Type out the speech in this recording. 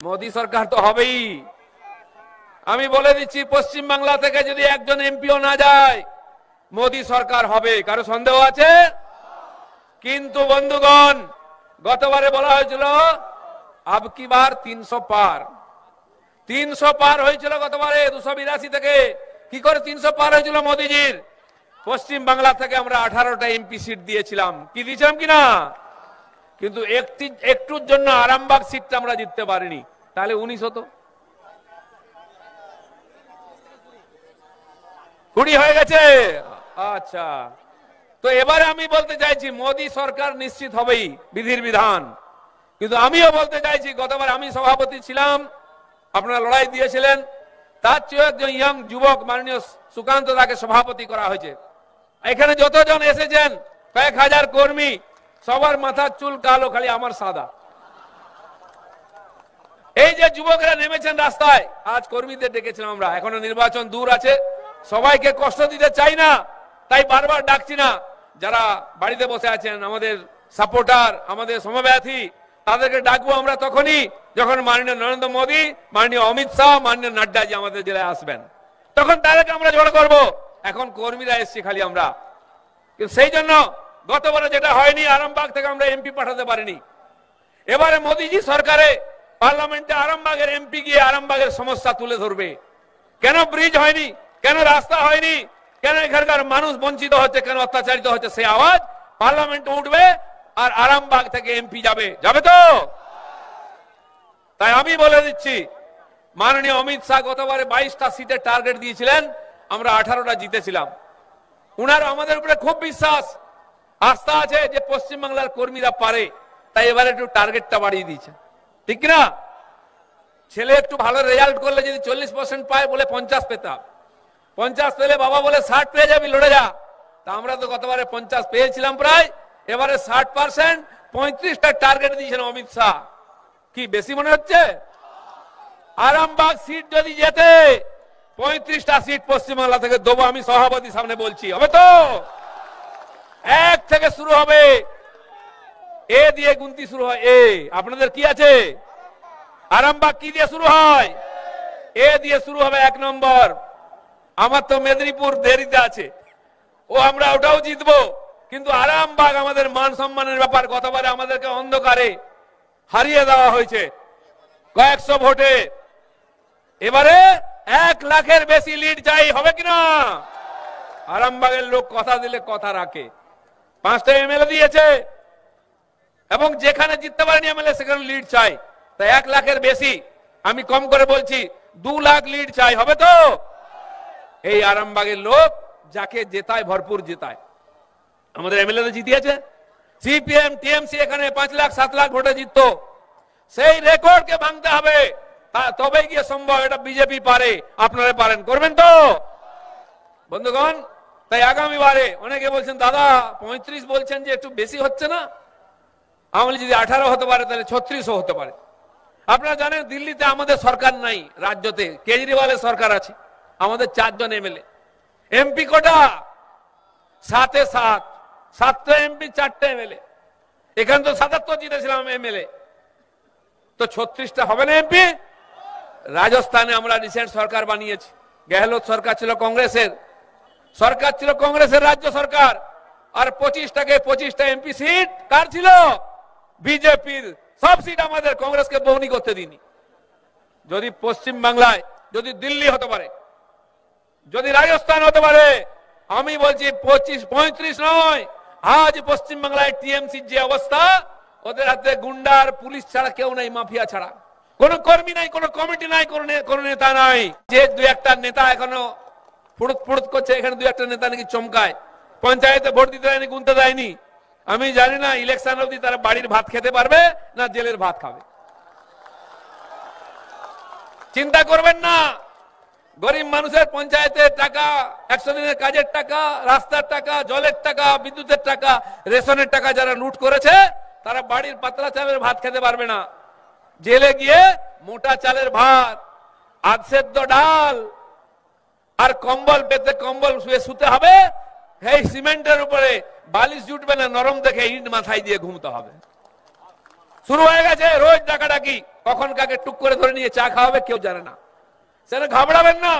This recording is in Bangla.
মোদী সরকার তো হবেই। আমি বলে দিচ্ছি, পশ্চিম বাংলা থেকে যদি একজন এমপিও না যায়, মোদী সরকার হবে। কারো সন্দেহ আছে? কিন্তু বন্ধুগণ, গতবারে বলা হয়েছিল আব কি বার 300 পার, 300 পার হয়েছিল গতবারে 282 থেকে। কি করে 300 পার হয়েছিল মোদীজির? পশ্চিম বাংলা থেকে আমরা 18টা এমপি সিট দিয়েছিলাম। কি দিয়েছিলাম কিনা? কিন্তু একটুর জন্য আরামবাগ সিটটা আমরা জিততে পারিনি। তাহলে 19 হতো, 20 হয়ে গেছে। আচ্ছা, তো এবারে আমি বলতে চাইছি মোদী সরকার নিশ্চিত হবেই, বিধির বিধান। কিন্তু আমিও বলতে চাইছি, গতবার আমি সভাপতি ছিলাম, আপনারা লড়াই দিয়েছিলেন, তার চেয়ে একজন ইয়াং যুবক মাননীয় সুকান্ত দাকে সভাপতি করা হয়েছে। এখানে যতজন এসেছেন, কয়েক হাজার কর্মী, সবার মাথার চুল কালো, খালি আমার সাদা। এই যে যুবকরা নেমেছেন রাস্তায়, আজ কর্মীদের ডেকেছিলাম আমরা। এখনো নির্বাচন দূর আছে, সবাইকে কষ্ট দিতে চাই না, তাই বারবার ডাকছি না। যারা বাড়িতে বসে আছেন, আমাদের সাপোর্টার, আমাদের সমব্যাথী, তাদেরকে ডাকবো আমরা তখনই যখন মাননীয় নরেন্দ্র মোদী, মাননীয় অমিত শাহ, মাননীয় নাড্ডাজি আমাদের জেলায় আসবেন, তখন তাদেরকে আমরা জড়ো করব। এখন কর্মীরা এসছি খালি আমরা। কিন্তু সেই জন্য গতবারে যেটা হয়নি, আরামবাগ থেকে আমরা এমপি পাঠাতে পারিনি। এবারে মোদীজি সরকারে পার্লামেন্টে আরামবাগের এমপি গিয়ে আরামবাগের সমস্যা তুলে ধরবে। কেন ব্রিজ হয়নি, কেন রাস্তা হয়নি, কেন এখানকার মানুষ বঞ্চিত হচ্ছে, কেন অত্যাচারিত হচ্ছে, সেই আওয়াজ পার্লামেন্টে উঠবে। আর আরামবাগ থেকে এমপি যাবে, যাবে তো? তাই আমি বলে দিচ্ছি, মাননীয় অমিত শাহ গতবারে 22টা সিটের টার্গেট দিয়েছিলেন, আমরা 18টা জিতেছিলাম। উনার আমাদের উপরে খুব বিশ্বাস, আস্থা আছে যে পশ্চিমবাংলার কর্মীরা পারে, তাই এবারে একটু টার্গেটটা বাড়িয়ে দিয়েছে। ঠিক না? ছেলে একটু ভালো রেজাল্ট করলে যদি 40% পায়, বলে 50 পেতাম। 50 পেলে বাবা বলে 60 পেয়ে যাবি, লড়ে যা। তা আমরা তো গতবারে 50 পেয়েছিলাম প্রায়, এবারে 60%, 35টা টার্গেট দিয়েছেন অমিত শাহ। কি বেশি মনে হচ্ছে? আরামবাগ সিট যদি জেতে, 35টা সিট পশ্চিমবাংলা থেকে দেবো, আমি সভাপতি সামনে বলছি। হবে তো? 1 থেকে শুরু হবে, এ দিয়ে গুনতি শুরু হয়। এ আপনাদের কি আছে? আরামবাগ কি দিয়ে শুরু হয়? এ দিয়ে শুরু হবে 1 নম্বর। আমার তো মেদিনীপুর দেরিতে আছে, ও আমরা ওটাও জিতবো। কিন্তু আরামবাগ আমাদের মান সম্মানের ব্যাপার। গতবারে আমাদেরকে অন্ধকারে হারিয়ে দেওয়া হয়েছে কয়েকশো ভোটে। এবারে 1 লাখের বেশি লিড চাই। হবে কিনা? আরামবাগের লোক কথা দিলে কথা রাখে। 5টা এমএলএ দিয়েছে, এবং যেখানে জিততে পারেনি এমএলএ, সেখানে লিড চাই। তাই 1 লাখের বেশি, আমি কম করে বলছি 2 লাখ লিড চাই। হবে তো? এই আরামবাগের লোক যাকে জেতায়, ভরপুর জেতায়। আমাদের এমএলএ জিতিয়েছে। সিপিএম টিএমসি এখানে 5 লাখ 7 লাখ ভোটে জিততো। সেই রেকর্ডকে ভাঙতে হবে, তবেই গিয়ে সম্ভব। এটা বিজেপি পারে, আপনারা পারেন, করবেন তো বন্ধুগণ? তাই আগামী বারে অনেকে বলছেন, দাদা 35 বলছেন যে একটু বেশি হচ্ছে না? আমি যদি 18 হতে পারে, তাহলে 36ও হতে পারে। আপনারা জানেন দিল্লিতে আমাদের সরকার নাই, রাজ্যতে কেজরিওয়ালের সরকার আছে। আমাদের 4 জন এমএলএ। এমপি কটা? 7-এ 7, 7টা এমপি, 4টে এমএলএ। এখানে তো 77 জিতেছিলাম এমএলএ, তো 36টা হবে না এমপি? রাজস্থানে আমরা রিসেন্ট সরকার বানিয়েছি। গেহলোত সরকার ছিল কংগ্রেসের, রাজ্য সরকার। আর 25টা এমপি সিট কার ছিল? বিজেপির। সব সিট আমাদের, কংগ্রেসকে বহনি করতে দিনি। যদি পশ্চিম বাংলায়, যদি দিল্লি হতে পারে, যদি রাজস্থান হতে পারে, আমি বলছি 25-35 নয়। আজ পশ্চিম বাংলায় টিএমসির যে অবস্থা, ওদের হাতে গুন্ডা আর পুলিশ ছাড়া কেউ নাই, মাফিয়া ছাড়া। কোন কর্মী নাই, কোন কমিটি নাই, কোন নেতা নাই। যে 2-1টা নেতা এখনো ফুড়ুত করছে, এখানে 2-1টা নেতা নাকি চমকায়, পঞ্চায়েতে ভোট দিতে দেয়নি, গুনতে দেয়নি। আমি জানি না ইলেকশন অবধি তারা বাড়ির ভাত খেতে পারবে না জেলের ভাত খাবে। চিন্তা করবেন না। গরিব মানুষের পঞ্চায়েতের টাকা, 100 দিনের কাজের টাকা, রাস্তার টাকা, জলের টাকা, বিদ্যুতের টাকা, রেশনের টাকা যারা লুট করেছে, তারা বাড়ির পাতলা চালের ভাত খেতে পারবে না। জেলে গিয়ে মোটা চালের ভাত, আধসেদ্ধ ডাল আর কম্বল পেতে, কম্বল শুয়ে শুতে হবে। এই সিমেন্টের উপরে বালিশ জুটবে না, নরম দেখে ইট মাথায় দিয়ে ঘুমতে হবে। শুরু হয়ে গেছে রোজ ডাকাডাকি, কখন কাকে টুক করে ধরে নিয়ে চা খাওয়াবে কেউ জানে না। সেটা ঘাবড়াবেন না।